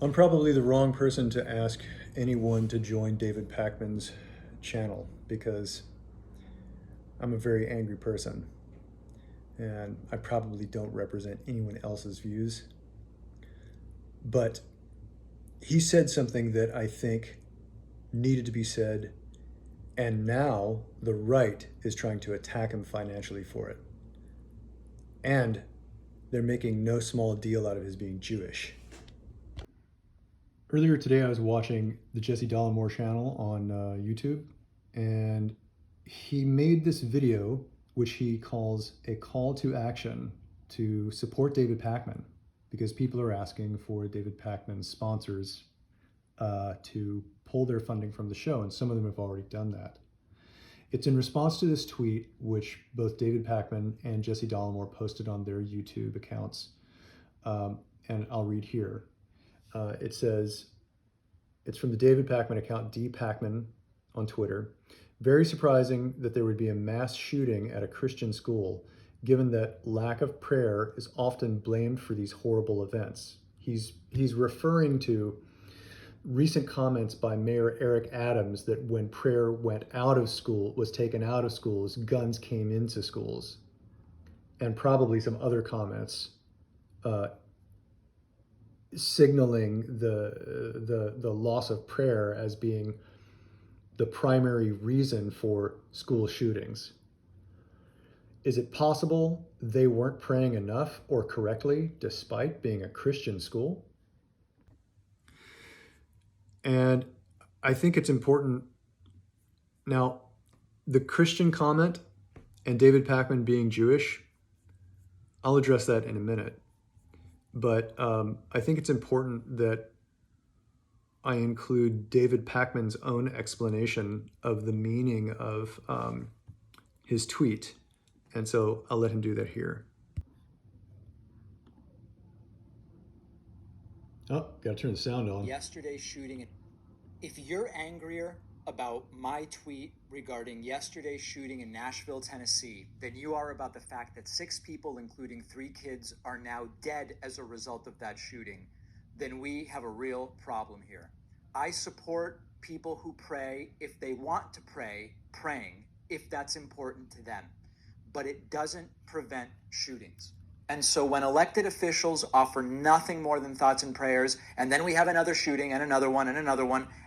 I'm probably the wrong person to ask anyone to join David Packman's channel because I'm a very angry person and I probably don't represent anyone else's views. But he said something that I think needed to be said, and now the right is trying to attack him financially for it. And they're making no small deal out of his being Jewish. Earlier today, I was watching the Jesse Dollemore channel on YouTube, and he made this video, which he calls a call to action to support David Packman, because people are asking for David Packman's sponsors to pull their funding from the show, and some of them have already done that. It's in response to this tweet, which both David Packman and Jesse Dollemore posted on their YouTube accounts, and I'll read here. It says, it's from the David Packman account, dpackman on Twitter. Very surprising that there would be a mass shooting at a Christian school, given that lack of prayer is often blamed for these horrible events. He's referring to recent comments by Mayor Eric Adams that when prayer went out of school, was taken out of schools, guns came into schools, and probably some other comments signaling the loss of prayer as being the primary reason for school shootings. Is it possible they weren't praying enough or correctly despite being a Christian school? And I think it's important. Now, the Christian comment and David Packman being Jewish, I'll address that in a minute. But I think it's important that I include David Packman's own explanation of the meaning of his tweet. And so I'll let him do that here. Oh, gotta turn the sound on. Yesterday's shooting. If you're angrier about my tweet regarding yesterday's shooting in Nashville, Tennessee, than you are about the fact that 6 people, including 3 kids, are now dead as a result of that shooting, then we have a real problem here. I support people who pray if they want to pray, praying, if that's important to them. But it doesn't prevent shootings. And so when elected officials offer nothing more than thoughts and prayers, and then we have another shooting and another one,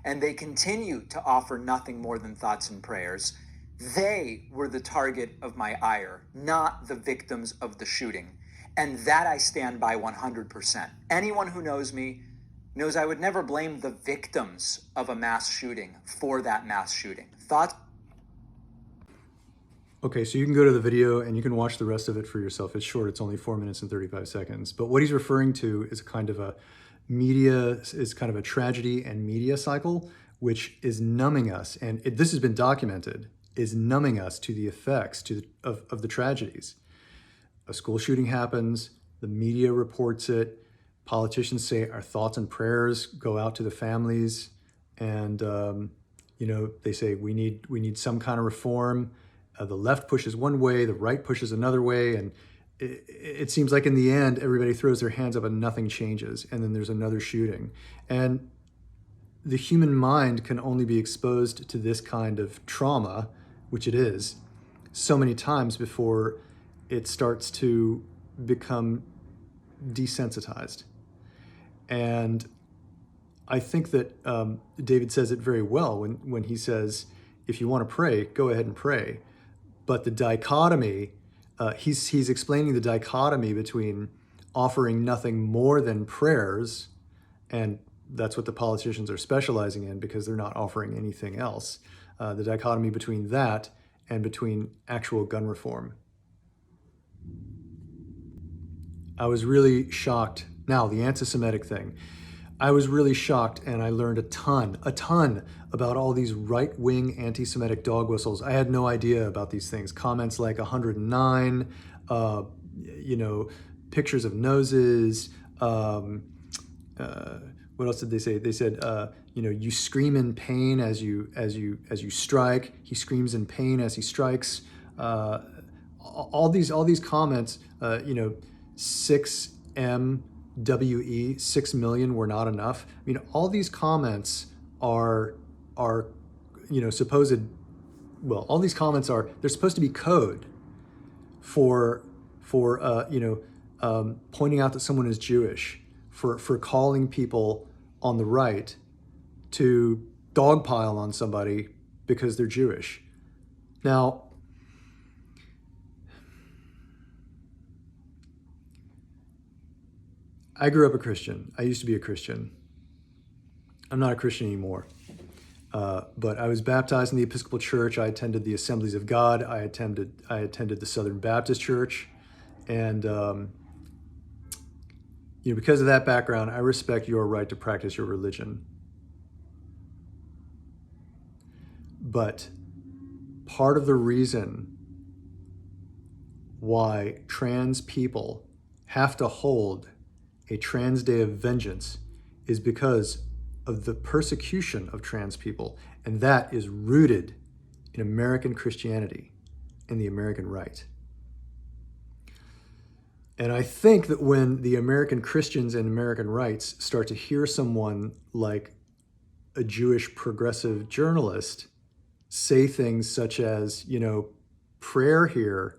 and they continue to offer nothing more than thoughts and prayers, they were the target of my ire, not the victims of the shooting. And that I stand by 100%. Anyone who knows me knows I would never blame the victims of a mass shooting for that mass shooting. Thoughts? Okay, so you can go to the video and you can watch the rest of it for yourself. It's short, it's only 4 minutes and 35 seconds. But what he's referring to is kind of a tragedy and media cycle, which is numbing us. And this has been documented, is numbing us to the effects of the tragedies. A school shooting happens, the media reports it, politicians say our thoughts and prayers go out to the families, and they say we need some kind of reform. The left pushes one way, the right pushes another way, and it seems like in the end, everybody throws their hands up and nothing changes, and then there's another shooting. And the human mind can only be exposed to this kind of trauma, which it is, so many times before it starts to become desensitized. And I think that David says it very well when he says, if you want to pray, go ahead and pray. But the dichotomy, he's explaining the dichotomy between offering nothing more than prayers, and that's what the politicians are specializing in because they're not offering anything else. The dichotomy between that and between actual gun reform. I was really shocked. Now, the anti-Semitic thing. I was really shocked, and I learned a ton about all these right-wing anti-Semitic dog whistles. I had no idea about these things. Comments like 109, pictures of noses. What else did they say? They said, you scream in pain as you strike. He screams in pain as he strikes. All these comments. 6M WE 6 million were not enough. I mean, all these comments are supposed, well, all these comments are, they're supposed to be code for pointing out that someone is Jewish, for calling people on the right to dogpile on somebody because they're Jewish. Now, I grew up a Christian. I used to be a Christian. I'm not a Christian anymore. But I was baptized in the Episcopal Church. I attended the Assemblies of God. I attended the Southern Baptist Church, and because of that background, I respect your right to practice your religion. But part of the reason why trans people have to hold a Trans Day of Vengeance is because of the persecution of trans people, and that is rooted in American Christianity and the American right. And I think that when the American Christians and American rights start to hear someone like a Jewish progressive journalist say things such as, prayer here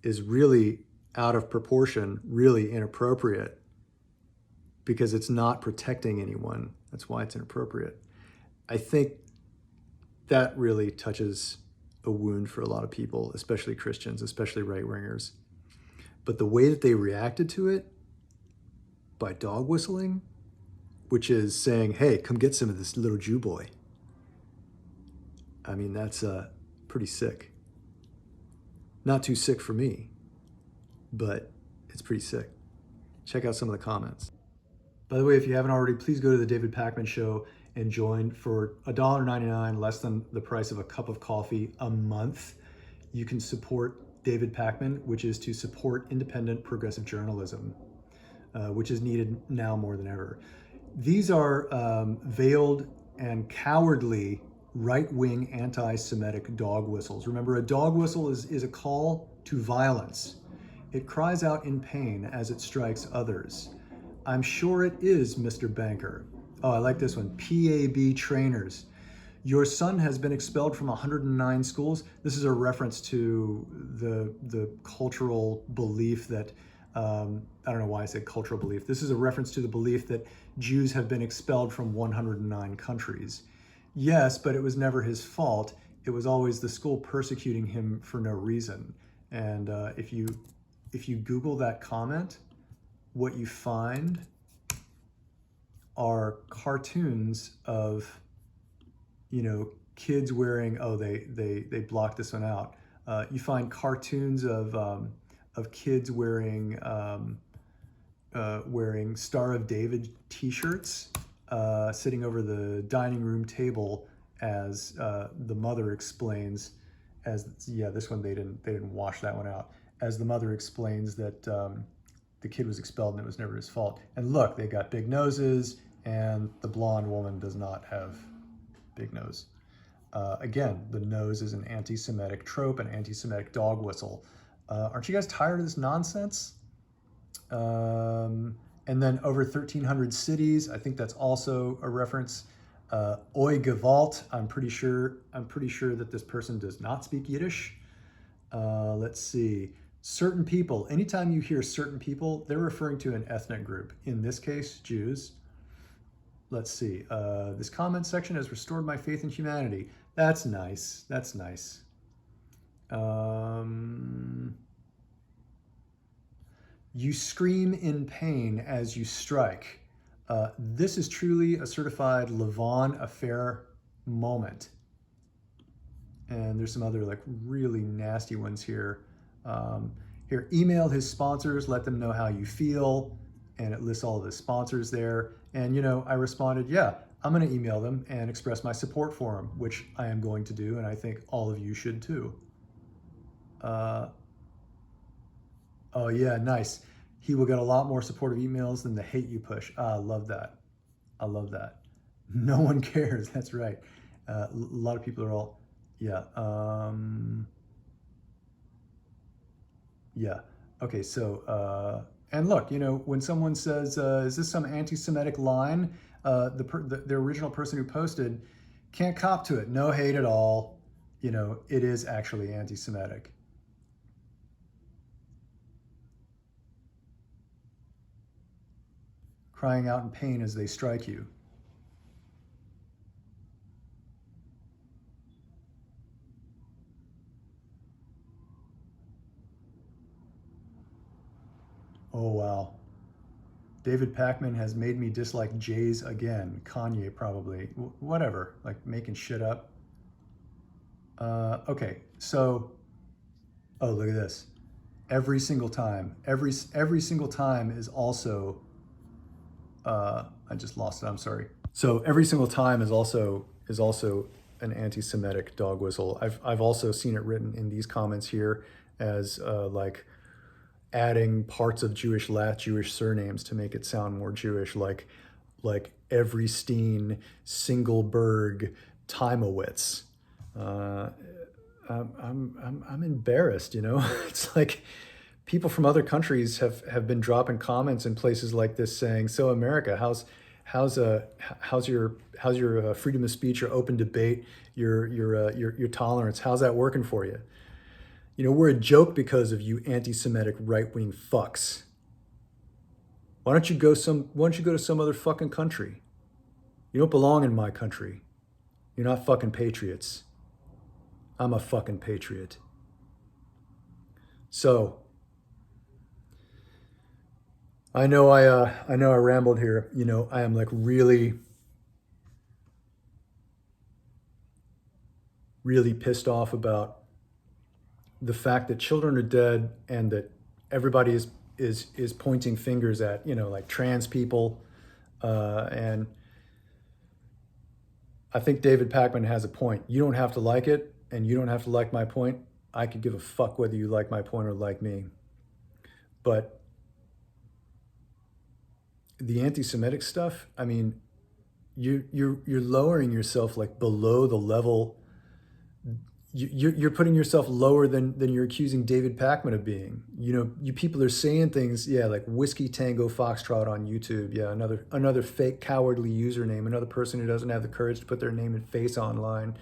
is really out of proportion, really inappropriate, because it's not protecting anyone. That's why it's inappropriate. I think that really touches a wound for a lot of people, especially Christians, especially right-wingers. But the way that they reacted to it, by dog whistling, which is saying, hey, come get some of this little Jew boy. I mean, that's pretty sick. Not too sick for me, but it's pretty sick. Check out some of the comments. By the way, if you haven't already, please go to the David Packman Show and join for $1.99, less than the price of a cup of coffee a month. You can support David Packman, which is to support independent progressive journalism, which is needed now more than ever. These are veiled and cowardly right-wing anti-Semitic dog whistles. Remember, a dog whistle is a call to violence. It cries out in pain as it strikes others. I'm sure it is, Mr. Banker. Oh, I like this one. PAB trainers. Your son has been expelled from 109 schools. This is a reference to the cultural belief that, I don't know why I said cultural belief. This is a reference to the belief that Jews have been expelled from 109 countries. Yes, but it was never his fault. It was always the school persecuting him for no reason. And if you Google that comment, what you find are cartoons of, kids wearing, they blocked this one out. You find cartoons of kids wearing Star of David t-shirts, sitting over the dining room table as the mother explains, this one they didn't wash that one out, as the mother explains that the kid was expelled and it was never his fault. And look, they got big noses, and the blonde woman does not have big nose. Again, the nose is an anti-Semitic trope, an anti-Semitic dog whistle. Aren't you guys tired of this nonsense? And then over 1,300 cities, I think that's also a reference. Oi Gewalt, I'm pretty sure that this person does not speak Yiddish. Let's see. Certain people, anytime you hear certain people, they're referring to an ethnic group. In this case, Jews. Let's see. This comment section has restored my faith in humanity. That's nice. That's nice. You scream in pain as you strike. This is truly a certified Levon affair moment. And there's some other really nasty ones here. Here, email his sponsors, let them know how you feel, and it lists all of the sponsors there. And I responded, yeah, I'm going to email them and express my support for them, which I am going to do, and I think all of you should too. Oh yeah, nice. He will get a lot more supportive emails than the hate you push. I love that. I love that. No one cares. That's right. A lot of people are all, yeah. Yeah. Okay, so And look, you know, when someone says, "Is this some anti-Semitic line?" The original person who posted can't cop to it. No hate at all. You know, it is actually anti-Semitic. Crying out in pain as they strike you. Oh, wow. David Packman has made me dislike Jays again. Kanye, probably. Whatever. Like making shit up. Okay, so, oh, look at this. Every single time. Every single time is also, I just lost it. I'm sorry. So every single time is also an anti-Semitic dog whistle. I've also seen it written in these comments here as like adding parts of Jewish surnames to make it sound more Jewish, like Everstein, Singelberg, Timowitz. I'm embarrassed, you know. It's like people from other countries have been dropping comments in places like this saying, "So America, how's your freedom of speech, your open debate, your tolerance? How's that working for you?" You know, we're a joke because of you anti-Semitic right-wing fucks. Why don't you go to some other fucking country? You don't belong in my country. You're not fucking patriots. I'm a fucking patriot. So, I know I rambled here. You know, I am like really really pissed off about the fact that children are dead and that everybody is pointing fingers at, you know, like trans people, and I think David Packman has a point. You don't have to like it, and you don't have to like my point. I could give a fuck whether you like my point or like me. But the anti-Semitic stuff, I mean, you're lowering yourself like below the level. You're putting yourself lower than you're accusing David Packman of being. You know, you people are saying things, yeah, like Whiskey Tango Foxtrot on YouTube. Yeah, another fake cowardly username, another person who doesn't have the courage to put their name and face online.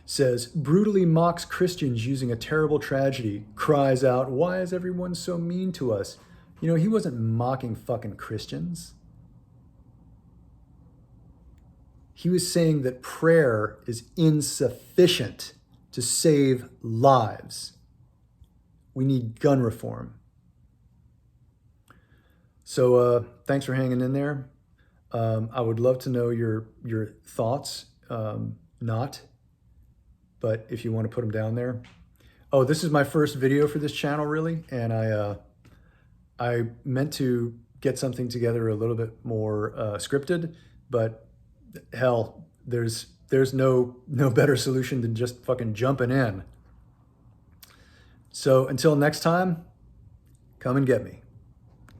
Says, brutally mocks Christians using a terrible tragedy, cries out, "Why is everyone so mean to us?" You know, he wasn't mocking fucking Christians. He was saying that prayer is insufficient to save lives. We need gun reform. So thanks for hanging in there. I would love to know your thoughts. Not, but if you want to put them down there. Oh, this is my first video for this channel, really, and I meant to get something together a little bit more scripted, but hell, there's no better solution than just fucking jumping in. So until next time, come and get me.